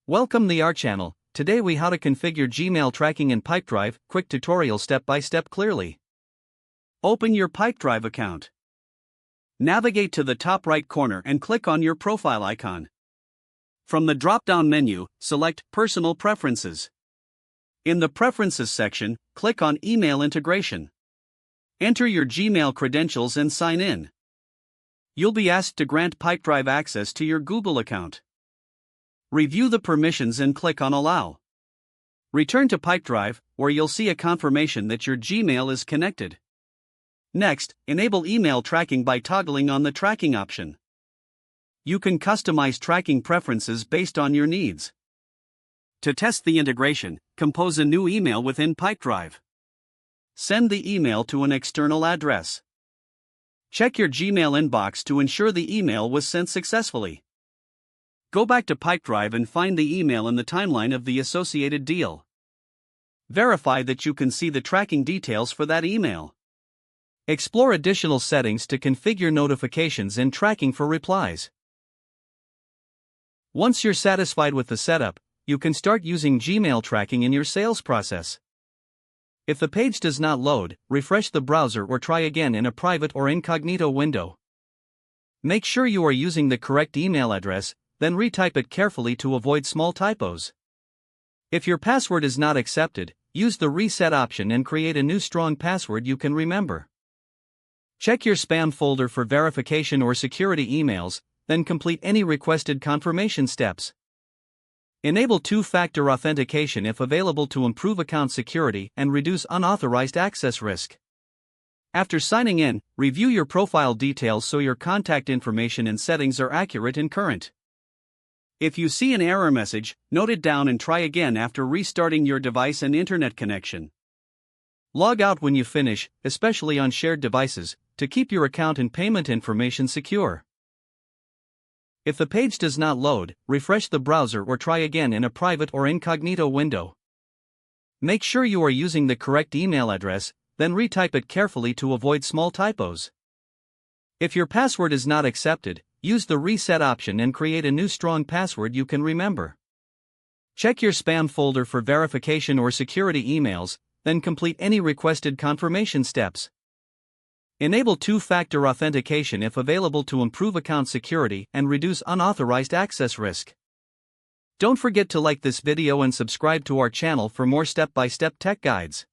Welcome to our channel. Today we how to configure Gmail tracking in Pipedrive, quick tutorial step by step clearly. Open your Pipedrive account. Navigate to the top right corner and click on your profile icon. From the drop-down menu, select Personal Preferences. In the Preferences section, click on Email Integration. Enter your Gmail credentials and sign in. You'll be asked to grant Pipedrive access to your Google account. Review the permissions and click on Allow. Return to Pipedrive, where you'll see a confirmation that your Gmail is connected. Next, enable email tracking by toggling on the tracking option. You can customize tracking preferences based on your needs. To test the integration, compose a new email within Pipedrive. Send the email to an external address. Check your Gmail inbox to ensure the email was sent successfully. Go back to Pipedrive and find the email in the timeline of the associated deal. Verify that you can see the tracking details for that email. Explore additional settings to configure notifications and tracking for replies. Once you're satisfied with the setup, you can start using Gmail tracking in your sales process. If the page does not load, refresh the browser or try again in a private or incognito window. Make sure you are using the correct email address, then retype it carefully to avoid small typos. If your password is not accepted, use the reset option and create a new strong password you can remember. Check your spam folder for verification or security emails, then complete any requested confirmation steps. Enable two-factor authentication if available to improve account security and reduce unauthorized access risk. After signing in, review your profile details so your contact information and settings are accurate and current. If you see an error message, note it down and try again after restarting your device and internet connection. Log out when you finish, especially on shared devices, to keep your account and payment information secure. If the page does not load, refresh the browser or try again in a private or incognito window. Make sure you are using the correct email address, then retype it carefully to avoid small typos. If your password is not accepted, use the reset option and create a new strong password you can remember. Check your spam folder for verification or security emails, then complete any requested confirmation steps. Enable two-factor authentication if available to improve account security and reduce unauthorized access risk. Don't forget to like this video and subscribe to our channel for more step-by-step tech guides.